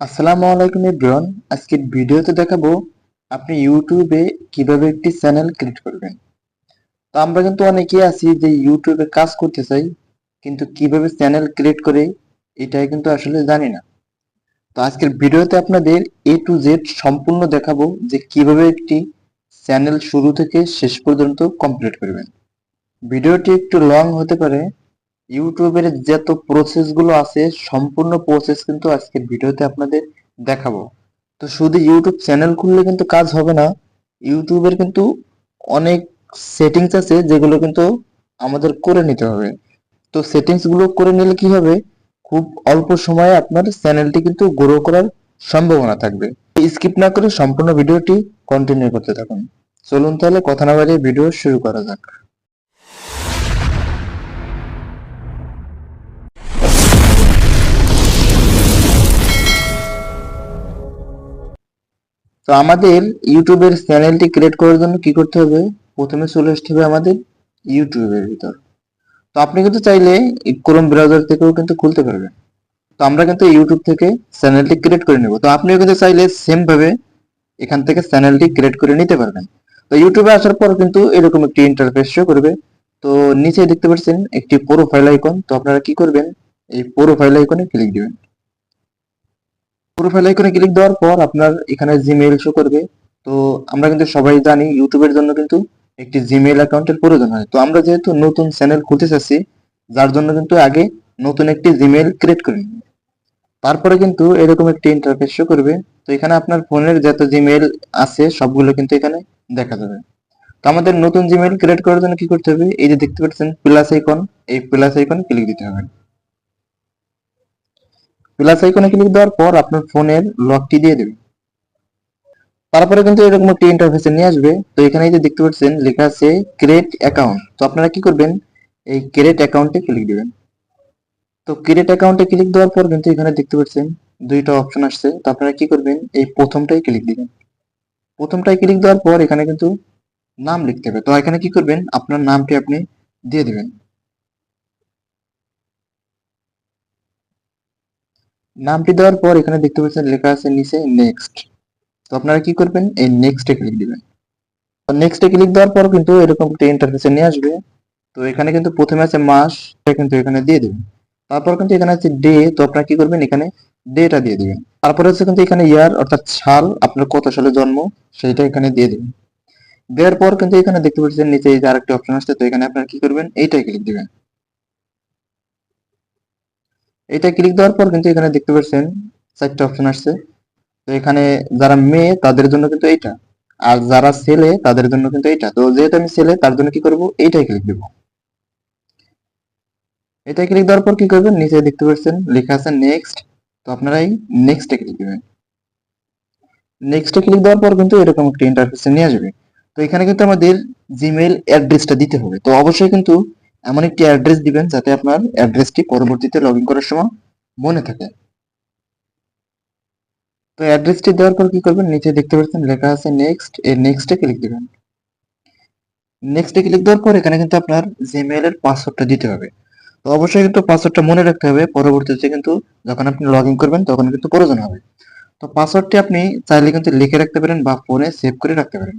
আসসালামু আলাইকুম এভরিওয়ান। আজকের ভিডিওতে দেখাবো আপনি ইউটিউবে কিভাবে একটি চ্যানেল ক্রিয়েট করবেন। তো আমরা কিন্তু অনেকেই আছি যে ইউটিউবে কাজ করতে চাই, কিন্তু কিভাবে চ্যানেল ক্রিয়েট করে এটাই কিন্তু আসলে জানি না। তো আজকের ভিডিওতে আপনাদের এ টু জেড সম্পূর্ণ দেখাবো যে কিভাবে একটি চ্যানেল শুরু থেকে শেষ পর্যন্ত কমপ্লিট করবেন। ভিডিওটি একটু লং হতে পারে। ইউটিউবের যত প্রসেস গুলো আছে সম্পূর্ণ প্রসেস কিন্তু আজকের ভিডিওতে আপনাদের দেখাবো। তো শুধু ইউটিউব চ্যানেল খুললে কিন্তু কাজ হবে না। ইউটিউবের কিন্তু অনেক সেটিংস আছে যেগুলো কিন্তু আমাদের করে নিতে হবে। তো সেটিংস গুলো করে নিলে কি হবে, খুব অল্প সময়ে আপনার চ্যানেলটি কিন্তু গ্রো করার সম্ভাবনা থাকবে। স্কিপ না করে সম্পূর্ণ ভিডিওটি কন্টিনিউ করতে থাকুন। চলুন তাহলে কথা না বাড়িয়ে ভিডিও শুরু করা যাক। তো আমাদের ইউটিউবের চ্যানেলটি ক্রিয়েট করার জন্য কি করতে হবে, প্রথমে চলে আসতে হবে আমাদের ইউটিউবের ভিতর। তো আপনি কিন্তু চাইলে ক্রোম ব্রাউজার থেকেও কিন্তু খুলতে পারবেন। তো আমরা কিন্তু ইউটিউব থেকে চ্যানেলটি ক্রিয়েট করে নেব। তো আপনিও কিন্তু চাইলে সেম ভাবে এখান থেকে চ্যানেলটি ক্রিয়েট করে নিতে পারবেন। তো ইউটিউবে আসার পর কিন্তু এরকম একটি ইন্টারফেস শো করবে। তো নিচে দেখতে পাচ্ছেন একটি প্রোফাইল আইকন। তো আপনারা কি করবেন, এই প্রোফাইল আইকনে ক্লিক দিবেন। প্রোফাইল আইকনে ক্লিক দেওয়ার পর আপনার এখানে জিমেইল শো করবে। তো আমরা কিন্তু সবাই জানি ইউটিউবের জন্য কিন্তু একটি জিমেইল অ্যাকাউন্টের প্রয়োজন হয়। তো আমরা যেহেতু নতুন চ্যানেল খুলতে চাচ্ছি, যার জন্য কিন্তু আগে নতুন একটি জিমেইল ক্রিয়েট করে নিন। তারপরে কিন্তু এরকম একটি ইন্টারফেস শো করবে। তো এখানে আপনার ফোনের যত জিমেইল আছে সবগুলো কিন্তু এখানে দেখা যাবে। তো আমাদের নতুন জিমেইল ক্রিয়েট করার জন্য কি করতে হবে, এই যে দেখতে পাচ্ছেন প্লাস আইকন, এই প্লাস আইকনে ক্লিক দিতে হবে। প্লাস আইকনে ক্লিক দেওয়ার পর আপনার ফোনের লকটি দিয়ে দেবে। তারপরে কিন্তু এরকম একটি ইন্টারফেসে নিয়ে আসবে। তো এখানে এই যে দেখতে পাচ্ছেন লেখা আছে ক্রিয়েট অ্যাকাউন্ট। তো আপনারা কি করবেন, এই ক্রিয়েট অ্যাকাউন্টে ক্লিক দিবেন। তো ক্রিয়েট অ্যাকাউন্টে ক্লিক দেওয়ার পর কিন্তু এখানে দেখতে পাচ্ছেন দুইটা অপশন আসছে। তো আপনারা কি করবেন, এই প্রথমটাই ক্লিক দিবেন। প্রথমটাই ক্লিক দেওয়ার পর এখানে কিন্তু নাম লিখতে হবে। তো এখানে কি করবেন, আপনার নামটি আপনি দিয়ে দিবেন। নামটি দেওয়ার পর এখানে দেখতে পাচ্ছেন লেখা আছে নিচে নেক্সট। তো আপনারা কি করবেন, এই নেক্সটে ক্লিক দিবেন। নেক্সটে ক্লিক দেওয়ার পর কিন্তু এরকম একটা ইন্টারফেসে নিয়ে আসবে। তো এখানে কিন্তু প্রথমে আছে মাস, সেটা কিন্তু এখানে দিয়ে দিবেন। তারপর কিন্তু এখানে আছে ডে। তো আপনারা কি করবেন, এখানে ডেটা দিয়ে দিবেন। তারপরে হচ্ছে কিন্তু এখানে ইয়ার অর্থাৎ সাল, আপনার কত সালে জন্ম সেইটা এখানে দিয়ে দিবেন। দেওয়ার পর কিন্তু এখানে দেখতে পাচ্ছেন নিচে এই যে আরেকটা অপশন আসছে। তো এখানে আপনারা কি করবেন, এইটাই ক্লিক দিবেন। এটা ক্লিক দেওয়ার পর কিন্তু এখানে দেখতে পাচ্ছেন চারটা অপশন আসছে। তো এখানে যারা মেয়ে তাদের জন্য কিন্তু এইটা, আর যারা ছেলে তাদের জন্য কিন্তু এইটা। তো যেহেতু আমি ছেলে তার জন্য কি করব, এইটাই ক্লিক দিব। এটা ক্লিক দেওয়ার পর কি করবেন, নিচে দেখতে পাচ্ছেন লেখা আছে নেক্সট। তো আপনারা এই নেক্সটে ক্লিক দিবেন। নেক্সটে ক্লিক দেওয়ার পর কিন্তু এরকম একটা ইন্টারফেসে নিয়ে আসবে। তো এখানে কিন্তু আমাদের জিমেইল অ্যাড্রেসটা দিতে হবে। তো অবশ্যই কিন্তু এমন একটি অ্যাড্রেস দিবেন যাতে আপনার অ্যাড্রেসটি পরবর্তীতে লগ ইন করার সময় মনে থাকে। তো অ্যাড্রেসটি দেওয়ার পর কি করবেন, নিচে দেখতে পাচ্ছেন লেখা আছে নেক্সট, এই নেক্সটে ক্লিক দিবেন। নেক্সটে ক্লিক দেওয়ার পর এখানে কিন্তু আপনার জিমেইলের পাসওয়ার্ডটা দিতে হবে। তো অবশ্যই কিন্তু পাসওয়ার্ডটা মনে রাখতে হবে, পরবর্তীতে কিন্তু যখন আপনি লগ ইন করবেন তখন কিন্তু প্রয়োজন হবে। তো পাসওয়ার্ডটি আপনি চাইলে কিন্তু লিখে রাখতে পারেন বা ফোনে সেভ করে রাখতে পারেন।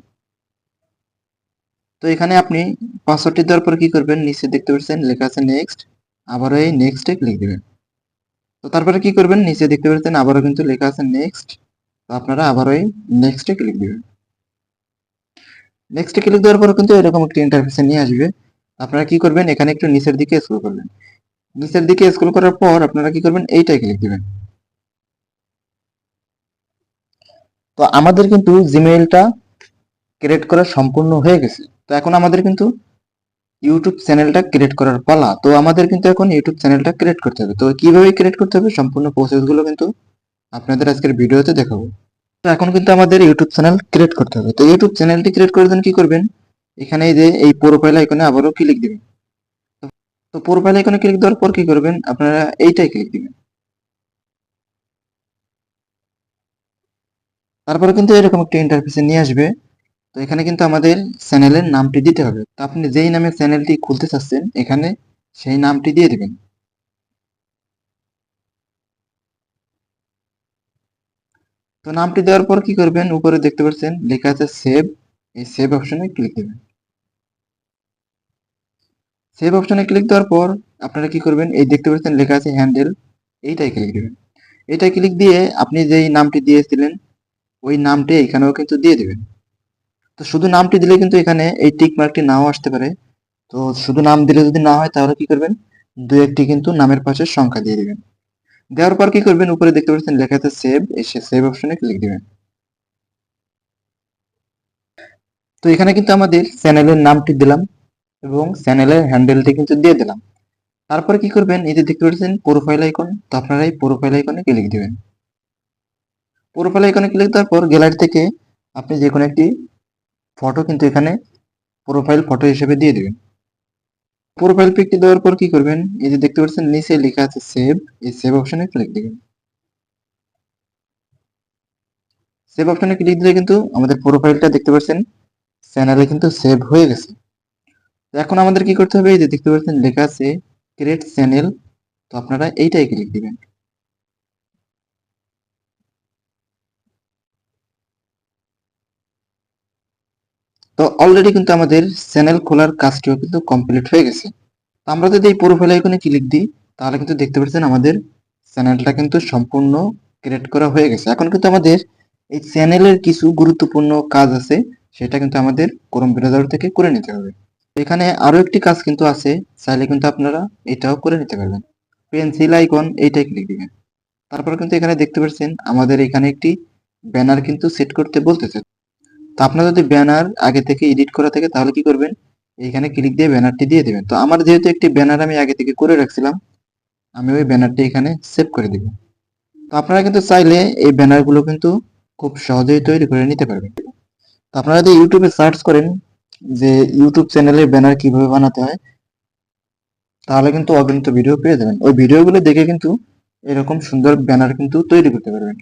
তো এখানে আপনি পাসওয়ার্ডটি দেওয়ার পর কি করবেন, নিচে দেখতে পাচ্ছেন লেখা আছে নেক্সট, আবারও এই নেক্সটে ক্লিক দিবেন। তো তারপরে কি করবেন, নিচে দেখতে পাচ্ছেন আবারও কিন্তু লেখা আছে নেক্সট। তো আপনারা আবারও এই নেক্সটে ক্লিক দিবেন। নেক্সটে ক্লিক দেওয়ার পর কিন্তু এরকম একটা ইন্টারফেসে নিয়ে আসবে। আপনারা কি করবেন, এখানে একটু নিচের দিকে স্ক্রল করবেন। নিচের দিকে স্ক্রল করার পর আপনারা কি করবেন, এইটাই ক্লিক দিবেন। তো আমাদের কিন্তু জিমেইলটা ক্রিয়েট করা সম্পূর্ণ হয়ে গেছে। তো এখন আমাদের কিন্তু ইউটিউব চ্যানেলটা ক্রিয়েট করার পালা। তো আমাদের কিন্তু এখন ইউটিউব চ্যানেলটা ক্রিয়েট করতে হবে। তো কিভাবে ক্রিয়েট করতে হবে সম্পূর্ণ প্রসেসগুলো কিন্তু আপনাদের আজকের ভিডিওতে দেখাবো। তো এখন কিন্তু আমাদের ইউটিউব চ্যানেল ক্রিয়েট করতে হবে। তো ইউটিউব চ্যানেলটি ক্রিয়েট করার জন্য কি করবেন, এখানে এই যে এই প্রোফাইল আইকনে আবারও ক্লিক দিবেন। তো প্রোফাইল আইকনে ক্লিক দেওয়ার পর কি করবেন, আপনারা এইটাই ক্লিক দিবেন। তারপরে কিন্তু এরকম একটা ইন্টারফেসে নিয়ে আসবে। তো এখানে কিন্তু আমাদের চ্যানেলের নামটি দিতে হবে। তো আপনি যেই নামে চ্যানেলটি খুলতে চাচ্ছেন এখানে সেই নামটি দিয়ে দিবেন। তো নামটি দেওয়ার পর কি করবেন, উপরে দেখতে পাচ্ছেন লেখা আছে সেভ, এই সেভ অপশনে ক্লিক দেবেন। সেভ অপশনে ক্লিক দেওয়ার পর আপনারা কি করবেন, এই দেখতে পাচ্ছেন লেখা আছে হ্যান্ডেল, এইটাই ক্লিক দেবেন। এটা ক্লিক দিয়ে আপনি যেই নামটি দিয়েছিলেন ওই নামটি এখানেও কিন্তু দিয়ে দিবেন। তো শুধু নামটি দিলে কিন্তু এখানে এই টিক মার্কটি নাও আসতে পারে। তো শুধু নাম দিলে যদি না হয় তাহলে কি করবেন, দু একটি কিন্তু নামের পাশে সংখ্যা দিয়ে দিবেন। দেওয়ার পর কি করবেন, উপরে দেখতে পাচ্ছেন লেখা আছে সেভ, এই সেভ অপশনে ক্লিক দিবেন। তো এখানে কিন্তু আমাদের চ্যানেলের নামটি দিলাম এবং চ্যানেলের হ্যান্ডেলটি কিন্তু দিয়ে দিলাম। তারপরে কি করবেন, এই যে দেখতে পাচ্ছেন প্রোফাইল আইকন, তো আপনারা এই প্রোফাইল আইকনে ক্লিক দিবেন। প্রোফাইল আইকনে ক্লিক দেওয়ার পর গ্যালারি থেকে আপনি যে কোনো একটি ফটো কিন্তু এখানে প্রোফাইল ফটো হিসেবে দিয়ে দিবেন। প্রোফাইল পিকটি দেওয়ার পর কি করবেন, এই যে দেখতে পাচ্ছেন নিচে লেখা আছে সেভ, এই সেভ অপশনে ক্লিক দিবেন। সেভ অপশনে ক্লিক দিলে কিন্তু আমাদের প্রোফাইলটা দেখতে পাচ্ছেন চ্যানেলে কিন্তু সেভ হয়ে গেছে। তো এখন আমাদের কি করতে হবে, এই যে দেখতে পাচ্ছেন লেখা আছে ক্রিয়েট চ্যানেল, তো আপনারা এইটাই ক্লিক দিবেন। তো অলরেডি কিন্তু আমাদের চ্যানেল খোলার কাজটিও কিন্তু কমপ্লিট হয়ে গেছে। তো আমরা যদি এই প্রোফাইল আইকনে ক্লিক দিই তাহলে কিন্তু দেখতে পাচ্ছেন আমাদের চ্যানেলটা কিন্তু সম্পূর্ণ ক্রিয়েট করা হয়ে গেছে। এখন কিন্তু আমাদের এই চ্যানেলের কিছু গুরুত্বপূর্ণ কাজ আছে, সেটা কিন্তু আমাদের ক্রোম ব্রাউজার থেকে করে নিতে হবে। এখানে আরো একটি কাজ কিন্তু আছে, চাইলে কিন্তু আপনারা এটাও করে নিতে পারবেন। পেন্সিল আইকন এইটাই ক্লিক দিবেন। তারপর কিন্তু এখানে দেখতে পাচ্ছেন আমাদের এখানে একটি ব্যানার কিন্তু সেট করতে বলতেছে। তো আপনার যদি ব্যানার আগে থেকে এডিট করা থাকে তাহলে কি করবেন, এইখানে ক্লিক দিয়ে ব্যানারটি দিয়ে দিবেন। তো আমার যেহেতু একটি ব্যানার আমি আগে থেকে করে রাখছিলাম, আমি ওই ব্যানারটি এখানে সেভ করে দিব। তো আপনারা কিন্তু চাইলে এই ব্যানারগুলো কিন্তু খুব সহজেই তৈরি করে নিতে পারবেন। তো আপনারা যদি ইউটিউবে সার্চ করেন যে ইউটিউব চ্যানেলের ব্যানার কিভাবে বানাতে হয়, তাহলে কিন্তু অগণিত ভিডিও পেয়ে যাবেন। ওই ভিডিওগুলো দেখে কিন্তু এরকম সুন্দর ব্যানার কিন্তু তৈরি করতে পারবেন।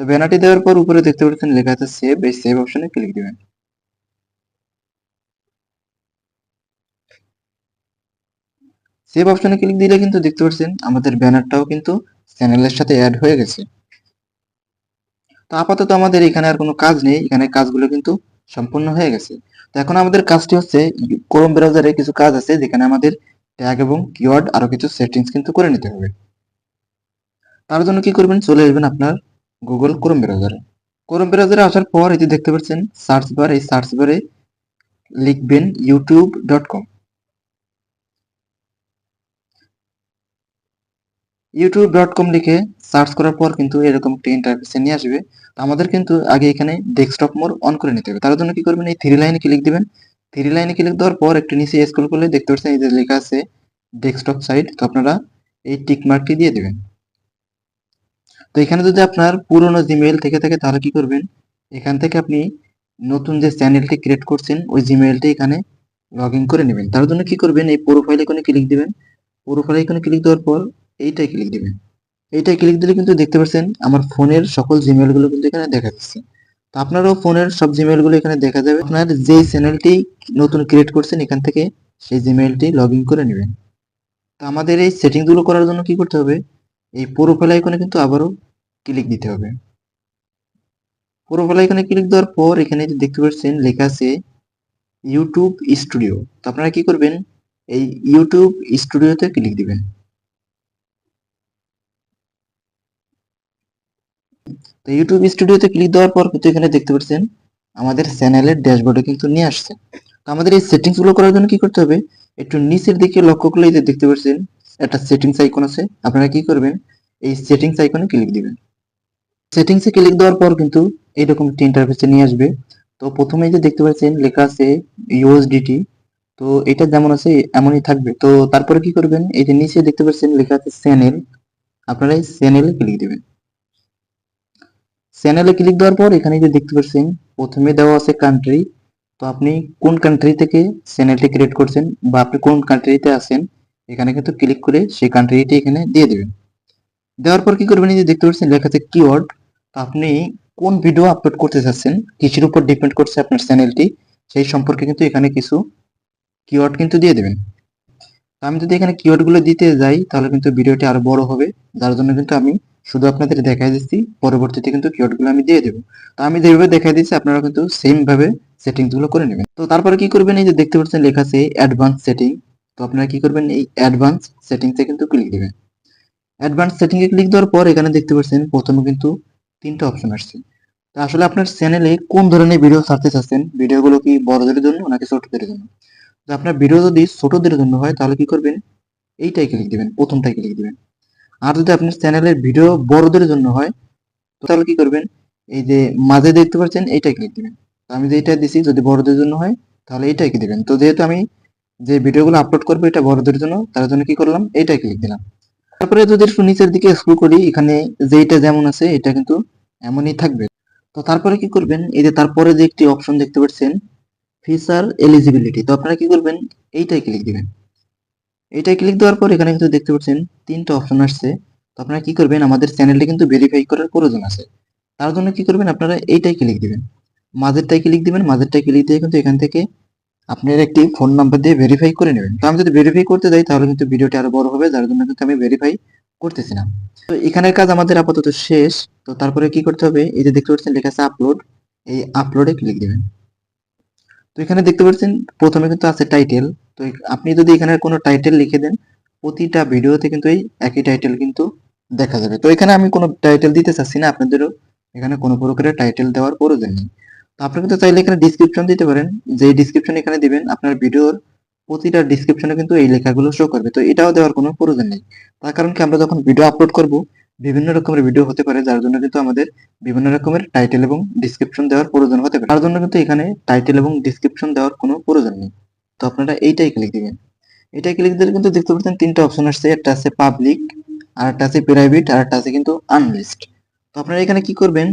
তো ব্যানারটি দেওয়ার পর উপরে দেখতে পাচ্ছেন লেখা আছে সেভ, এই সেভ অপশনে ক্লিক দিবেন। সেভ অপশনে ক্লিক দিলে কিন্তু দেখতে পাচ্ছেন আমাদের ব্যানারটাও কিন্তু চ্যানেলের সাথে অ্যাড হয়ে গেছে। তো আপাতত আমাদের এখানে আর কোনো কাজ নেই, এখানে কাজগুলো কিন্তু সম্পূর্ণ হয়ে গেছে। তো এখন আমাদের কাজটি হচ্ছে ক্রোম ব্রাউজারে কিছু কাজ আছে যেখানে আমাদের ট্যাগ এবং কিওয়ার্ড আরো কিছু সেটিংস কিন্তু করে নিতে হবে। তার জন্য কি করবেন, চলে আসবেন আপনার গুগল ক্রোম ব্রাউজারে। ক্রোম ব্রাউজারে আসার পর এই যে দেখতে পাচ্ছেন সার্চ বার, এই সার্চ বারে লিখবেন youtube.com। youtube.com লিখে সার্চ করার পর কিন্তু এরকম একটা ইন্টারফেসে নিয়ে আসবে। তো আমাদের কিন্তু আগে এখানে ডেস্কটপ মোড অন করে নিতে হবে। তার জন্য কি করবেন, এই থ্রি লাইনে ক্লিক দিবেন। থ্রি লাইনে ক্লিক দেওয়ার পর একটু নিচে স্ক্রল করলে দেখতে পাচ্ছেন এই যে লেখা আছে ডেস্কটপ সাইট, তো আপনারা এই টিক মার্কটি দিয়ে দিবেন। তো এখানে যদি আপনার পুরনো জিমেইল থেকে থাকে তাহলে কি করবেন, এখান থেকে আপনি নতুন যে চ্যানেলটি ক্রিয়েট করছেন ওই জিমেইলটি এখানে লগ ইন করে নেবেন। তার জন্য কি করবেন, এই প্রোফাইল আইকনে ক্লিক দিবেন। প্রোফাইল আইকনে ক্লিক দেওয়ার পর এইটাই ক্লিক দিবেন। এইটাই ক্লিক দিলে কিন্তু দেখতে পাচ্ছেন আমার ফোনের সকল জিমেইল গুলো কিন্তু এখানে দেখা যাচ্ছে। তো আপনারও ফোনের সব জিমেইল গুলো এখানে দেখা যাবে। আপনার যেই চ্যানেলটি নতুন ক্রিয়েট করছেন এখান থেকে সেই জিমেইলটি লগ ইন করে নেবেন। তো আমাদের এই সেটিংস গুলো করার জন্য কি করতে হবে, এই প্রোফাইল আইকনে কিন্তু আবারও ক্লিক দিতে হবে। প্রোফাইল আইকনে ক্লিক দেওয়ার পর এখানে যে দেখতে পাচ্ছেন লেখা আছে ইউটিউব স্টুডিও, তো আপনারা কি করবেন, এই ইউটিউব স্টুডিওতে ক্লিক দিবেন। তো ইউটিউব স্টুডিওতে ক্লিক দেওয়ার পর কিন্তু এখানে দেখতে পাচ্ছেন আমাদের চ্যানেলের ড্যাশবোর্ডে কিন্তু নিয়ে আসছে। তো আমাদের এই সেটিংস গুলো করার জন্য কি করতে হবে, একটু নিচের দিকে লক্ষ্য করলে এই যে দেখতে পাচ্ছেন একটা সেটিংস আইকন আছে, আপনারা কি করবেন এই সেটিংস আইকনে ক্লিক দিবেন। সেটিংসে ক্লিক দেওয়ার পর কিন্তু এইরকম একটি ইন্টারফেসে নিয়ে আসবে। তো প্রথমেই যে দেখতে পাচ্ছেন লেখা আছে ইউএসডিটি, তো এটা যেমন আছে এমনই থাকবে। তো তারপরে কি করবেন, এই যে নিচে দেখতে পাচ্ছেন লেখা আছে চ্যানেল, আপনারা এই চ্যানেলে ক্লিক দিবেন। চ্যানেলে ক্লিক দেওয়ার পর এখানে যে দেখতে পাচ্ছেন প্রথমে দেওয়া আছে কান্ট্রি, তো আপনি কোন কান্ট্রি থেকে চ্যানেলটি ক্রিয়েট করছেন বা আপনি কোন কান্ট্রিতে আছেন এখানে কিন্তু ক্লিক করে সেই কান্ট্রিটি এখানে দিয়ে দিবেন। দেওয়ার পর কি করবেন, এই যে দেখতে পাচ্ছেন লেখা আছে কিওয়ার্ড, তো আপনি কোন ভিডিও আপলোড করতে চাচ্ছেন কিসের উপর ডিপেন্ড করছে আপনার চ্যানেলটি সেই সম্পর্কে কিন্তু এখানে কিছু কিওয়ার্ড কিন্তু দিয়ে দেবেন। তো আমি যদি এখানে কিওয়ার্ড গুলো দিতে যাই তাহলে কিন্তু ভিডিওটি আরো বড় হবে, যার জন্য কিন্তু আমি শুধু আপনাদের দেখাই দিচ্ছি, পরবর্তীতে কিন্তু কিওয়ার্ডগুলো আমি দিয়ে দেবো। তো আমি যেভাবে দেখাই দিচ্ছি আপনারা কিন্তু সেম ভাবে সেটিংস গুলো করে নেবেন। তো তারপরে কি করবেন, এই যে দেখতে পাচ্ছেন লেখা আছে অ্যাডভান্স সেটিং। তো আপনারা কি করবেন, এই অ্যাডভান্স সেটিংসে কিন্তু ক্লিক দিবেন। অ্যাডভান্স সেটিং এ ক্লিক দেওয়ার পর এখানে দেখতে পাচ্ছেন প্রথমে কিন্তু 3টা অপশন আসছে। তো আসলে আপনার চ্যানেলে কোন ধরনের ভিডিও ছাড়তে চাচ্ছেন, ভিডিওগুলো কি বড়দের জন্য নাকি ছোটদের জন্য? তো আপনার ভিডিও যদি ছোটদের জন্য হয় তাহলে কি করবেন, এইটাই ক্লিক দিবেন, প্রথমটাই ক্লিক দিবেন। আর যদি আপনার চ্যানেলের ভিডিও বড়দের জন্য হয় তাহলে কি করবেন, এই যে মাঝে দেখতে পাচ্ছেন এইটাই ক্লিক দিবেন। তো আমি যে এটা দিছি যদি বড়দের জন্য হয় তাহলে এইটাই কি দিবেন। তো যেহেতু আমি যে ভিডিওগুলো আপলোড করবো এটা বড়দের জন্য, তার জন্য কি করলাম, এইটাই ক্লিক দিলাম। তারপরে যদি একটু নিচের দিকে স্ক্রল করি, এখানে যেইটা যেমন আছে এটা কিন্তু এমনই থাকবে। তো তারপরে কি করবেন, এই যে তারপরে যে একটি অপশন দেখতে পাচ্ছেন ফিচার এলিজিবিলিটি, তো আপনারা কি করবেন, এইটাই ক্লিক দিবেন। এইটাই ক্লিক দেওয়ার পর এখানে কিন্তু দেখতে পাচ্ছেন 3টা অপশন আসছে। তো আপনারা কি করবেন, আমাদের চ্যানেলটা কিন্তু ভেরিফাই করার প্রয়োজন আছে। তার জন্য কি করবেন, আপনারা এইটাই ক্লিক দিবেন, মাঝেরটাই ক্লিক দিবেন। মাঝেরটাই ক্লিক দিয়ে কিন্তু এখান থেকে আপনার একটি ফোন নাম্বার দিয়ে ভেরিফাই করে নেবেন। তো আমি যদি ভেরিফাই করতে যাই তাহলে কিন্তু ভিডিওটি আরো বড় হবে, যার জন্য কিন্তু আমি ভেরিফাই করতেছি না। তো এখানের কাজ আমাদের আপাতত শেষ। তো তারপরে কি করতে হবে, এই যে দেখতে পাচ্ছেন লেখা আছে আপলোড, এই আপলোডে ক্লিক দিবেন। তো এখানে দেখতে পাচ্ছেন প্রথমে কিন্তু আছে টাইটেল। তো আপনি যদি এখানে কোনো টাইটেল লিখে দেন, প্রতিটা ভিডিওতে কিন্তু এই একই টাইটেল কিন্তু দেখা যাবে। তো এখানে আমি কোনো টাইটেল দিতে চাচ্ছি না, আপনাদেরও এখানে কোনো প্রকারের টাইটেল দেওয়ার প্রয়োজন নেই। তো আপনি কিন্তু চাইলে এখানে ডিসক্রিপশন দিতে পারেন, যে ডিসক্রিপশন এখানে দিবেন আপনার ভিডিওর প্রতিটা ডিসক্রিপশনে কিন্তু এই লেখাগুলো শো করবে। তো এটাও দেওয়ার কোনো প্রয়োজন নেই। তার কারণ কি, আমরা যখন ভিডিও আপলোড করব বিভিন্ন রকমের ভিডিও হতে পারে, যার জন্য কিন্তু আমাদের বিভিন্ন রকমের টাইটেল এবং ডিসক্রিপশন দেওয়ার প্রয়োজন হতে পারে। তার জন্য কিন্তু এখানে টাইটেল এবং ডিসক্রিপশন দেওয়ার কোনো প্রয়োজন নেই। তো আপনারা এইটাই ক্লিক দিবেন। এটাই ক্লিক দিলে কিন্তু দেখতে পাচ্ছেন 3টা অপশন আসছে, একটা আছে পাবলিক, আর একটা আছে প্রাইভেট, আর একটা আছে কিন্তু আনলিস্ট। তো আপনারা এখানে কি করবেন,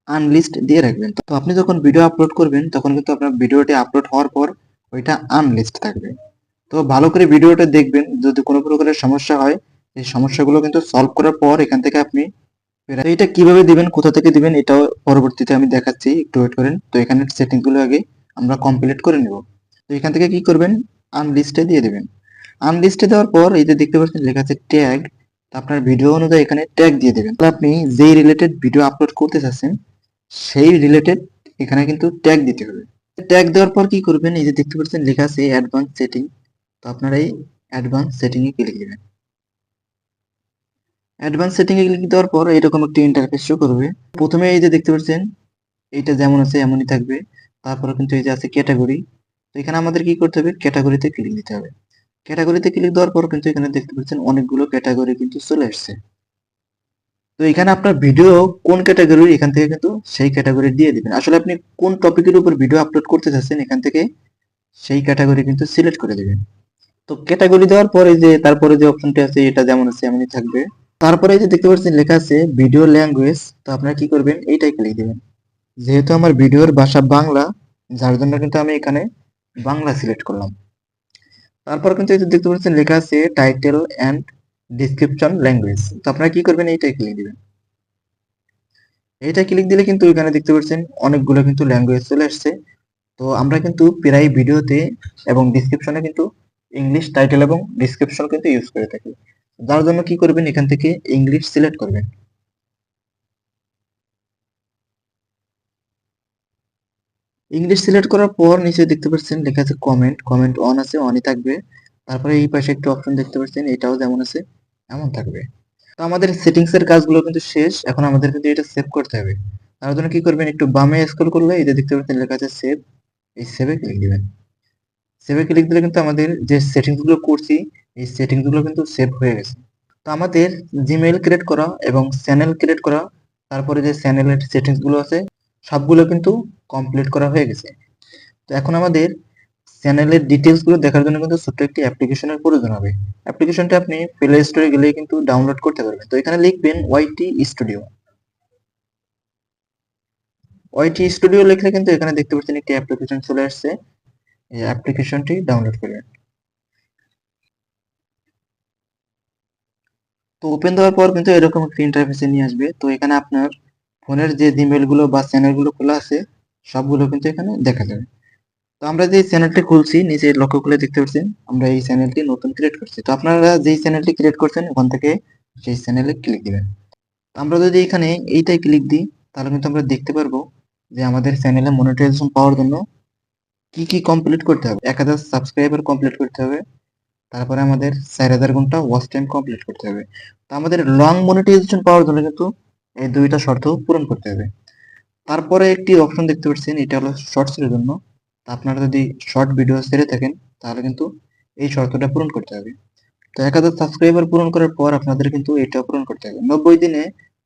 আনলিস্ট দিয়ে রাখবেন। তো আপনি যখন ভিডিও আপলোড করবেন তখন কিন্তু আপনার ভিডিওটি আপলোড হওয়ার পর ওইটা আনলিস্ট থাকবে। তো ভালো করে ভিডিওটা দেখবেন, যদি কোনো প্রকারের সমস্যা হয় এই সমস্যাগুলো কিন্তু সলভ করার পর এখান থেকে আপনি তো এটা কিভাবে দিবেন, কোথা থেকে দিবেন, এটাও পরবর্তীতে আমি দেখাচ্ছি, একটু ওয়েট করেন। তো এখানে সেটিং গুলো আগে আমরা কমপ্লিট করে নেব। তো এখান থেকে কি করবেন, আনলিস্টে দিয়ে দিবেন। আনলিস্টে দেওয়ার পর এই যে দেখতে পাচ্ছেন লেখা আছে ট্যাগ, তো আপনার ভিডিও অনুযায়ী এখানে ট্যাগ দিয়ে দিবেন। তো আপনি যেই রিলেটেড ভিডিও আপলোড করতে চাচ্ছেন সেই রিলেটেড এখানে কিন্তু ট্যাগ দিতে হবে। ট্যাগ দেওয়ার পর কি করবেন, এই যে দেখতে পাচ্ছেন লেখা আছে অ্যাডভান্স সেটিং, তো আপনারা এই অ্যাডভান্স সেটিং এ ক্লিক দিবেন। অ্যাডভান্স সেটিং এ ক্লিক দেওয়ার পর এরকম একটি ইন্টারফেস শো করবে। প্রথমে এই যে দেখতে পাচ্ছেন এইটা যেমন আছে এমনই থাকবে। তারপরে কিন্তু এই যে আছে ক্যাটাগরি, তো এখানে আমাদের কি করতে হবে, ক্যাটাগরিতে ক্লিক দিতে হবে। ক্যাটাগরিতে ক্লিক দেওয়ার পর কিন্তু এখানে দেখতে পাচ্ছেন অনেকগুলো ক্যাটাগরি কিন্তু চলে আসছে। তো এখানে আপনার ভিডিও কোন ক্যাটাগরি, এখান থেকে কিন্তু সেই ক্যাটাগরি দিয়ে দিবেন। আসলে আপনি কোন টপিকের উপর ভিডিও আপলোড করতে চাচ্ছেন এখান থেকে সেই ক্যাটাগরি কিন্তু সিলেক্ট করে দিবেন। তো ক্যাটাগরি দেওয়ার পরে যে তারপরে যে অপশনটি আছে এটা যেমন আছে এমনই থাকবে। তারপরে এই যে দেখতে পাচ্ছেন লেখা আছে ভিডিও ল্যাঙ্গুয়েজ, তো আপনারা কি করবেন, এইটাই ক্লিক দিবেন। যেহেতু আমার ভিডিওর ভাষা বাংলা, যার জন্য কিন্তু আমি এখানে বাংলা সিলেক্ট করলাম। তারপর কিন্তু এই যে দেখতে পাচ্ছেন লেখা আছে টাইটেল এন্ড ডিসক্রিপশন ল্যাঙ্গুয়েজ, তো আপনারা কি করবেন, এইটাই ক্লিক দিবেন। এইটা ক্লিক দিলে কিন্তু এখানে দেখতে পাচ্ছেন অনেকগুলো কিন্তু ল্যাঙ্গুয়েজ চলে আসছে। তো আমরা কিন্তু প্রায় ভিডিওতে এবং ডিসক্রিপশনে কিন্তু ইংলিশ টাইটেল এবং ডিসক্রিপশন কিন্তু ইউজ করে থাকি, যার জন্য কি করবেন, এখান থেকে ইংলিশ সিলেক্ট করবেন। ইংলিশ সিলেক্ট করার পর নিচে দেখতে পাচ্ছেন লেখা আছে কমেন্ট, কমেন্ট অন আছে, অনই থাকবে। তারপরে এই পাশে একটা অপশন দেখতে পাচ্ছেন, এটাও যেমন আছে এমন থাকবে। তো আমাদের সেটিংস এর কাজগুলো কিন্তু শেষ, এখন আমাদের কিন্তু এটা সেভ করতে হবে। তার জন্য কি করবেন, একটু বামে স্ক্রল করলে এই যে দেখতে পাচ্ছেন লেখা আছে সেভ, এই সেভে ক্লিক দিবেন। সেভে ক্লিক দিলে কিন্তু আমাদের যে সেটিংস গুলো করছি এই সেটিংস গুলো কিন্তু সেভ হয়ে গেছে। তো আমাদের জিমেইল ক্রিয়েট করা এবং চ্যানেল ক্রিয়েট করা, তারপরে যে চ্যানেলের সেটিংস গুলো আছে সবগুলো কিন্তু কমপ্লিট করা হয়ে গেছে। তো এখন আমাদের চ্যানেলের ডিটেলস গুলো দেখার জন্য কিন্তু ছোট্ট একটি অ্যাপ্লিকেশনের প্রয়োজন হবে। অ্যাপ্লিকেশনটা আপনি প্লে স্টোরে গেলে কিন্তু ডাউনলোড করতে পারবেন। তো এখানে লিখবেন ওয়াইটি স্টুডিও। ওয়াইটি স্টুডিও লিখলে কিন্তু এখানে দেখতে পাচ্ছেন একটি অ্যাপ্লিকেশন চলে আসছে, এই অ্যাপ্লিকেশনটি ডাউনলোড করবেন। তো ওপেন দেওয়ার পর কিন্তু এরকম একটা ইন্টারফেসে নিয়ে আসবে। তো এখানে আপনার ফোনের যে জিমেল গুলো বা চ্যানেল গুলো খোলা আছে সবগুলো কিন্তু এখানে দেখা যাবে। তো আমরা যে চ্যানেলটি খুলছি নিচে লক্ষ্য করে দেখতে পাচ্ছেন আমরা এই চ্যানেলটি নতুন ক্রিয়েট করছি। তো আপনারা যেই চ্যানেলটি ক্রিয়েট করছেন ওখান থেকে সেই চ্যানেলে ক্লিক দিবেন। আমরা যদি এখানে এইটাই ক্লিক দিই তাহলে কিন্তু আমরা দেখতে পারবো যে আমাদের চ্যানেলে মনিটাইজেশন পাওয়ার জন্য কি কি কমপ্লিট করতে হবে। 1000 সাবস্ক্রাইবার কমপ্লিট করতে হবে, তারপরে আমাদের 4000 ঘন্টা ওয়াচ টাইম কমপ্লিট করতে হবে। তো আমাদের লং মনিটাইজেশন পাওয়ার জন্য কিন্তু এই দুইটা শর্ত পূরণ করতে হবে। তারপরে একটি অপশন দেখতে পাচ্ছেন, এটা হলো শর্টস এর জন্য। তা আপনারা যদি শর্ট ভিডিও ছেড়ে থাকেন তাহলে কিন্তু এই শর্তটা পূরণ করতে হবে। তো 1000 সাবস্ক্রাইবার পূরণ করার পর আপনাদের কিন্তু এটা পূরণ করতে হবে। 90 দিনে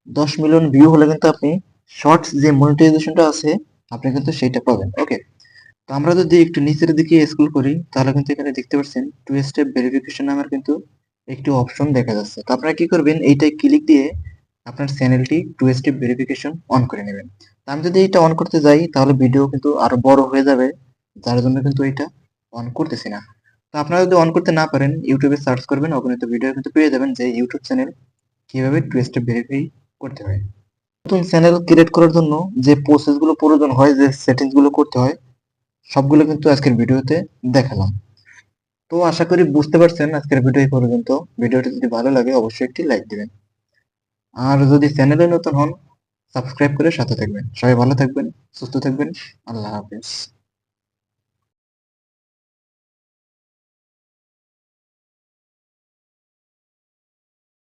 10 মিলিয়ন ভিউ হলে কিন্তু আপনি শর্টস যে মনিটাইজেশনটা আছে আপনি কিন্তু সেইটা পাবেন। ওকে, তো আমরা যদি একটু নিচের দিকে স্ক্রল করি তাহলে কিন্তু এখানে দেখতে পাচ্ছেন টু স্টেপ ভেরিফিকেশন নামের কিন্তু একটি অপশন দেখা যাচ্ছে। তো আপনারা কি করবেন, এইটাই ক্লিক দিয়ে আপনার চ্যানেলটি টু স্টেপ ভেরিফিকেশন অন করে নেবেন। তো আমি যদি এটা অন করতে যাই তাহলে ভিডিও কিন্তু আরো বড় হয়ে যাবে, যার জন্য কিন্তু এটা অন করতেছি না। তো আপনারা যদি অন করতে না পারেন ইউটিউবে সার্চ করবেন, অগণিত ভিডিও কিন্তু পেয়ে যাবেন যে ইউটিউব চ্যানেল কিভাবে টু স্টেপ ভেরিফাই করতে হয়। নতুন চ্যানেল ক্রিয়েট করার জন্য যে প্রসেস গুলো প্রয়োজন হয়, যে সেটিংস গুলো করতে হয়, সবগুলো কিন্তু আজকের ভিডিওতে দেখালাম। তো আশা করি বুঝতে পারছেন আজকের ভিডিও এই পর্যন্ত। ভিডিওটি যদি ভালো লাগে অবশ্যই একটি লাইক দিবেন, আর যদি চ্যানেলে নতুন হন সাবস্ক্রাইব করে সাথে থাকবেন। সবাই ভালো থাকবেন, সুস্থ থাকবেন। আল্লাহ হাফেজ।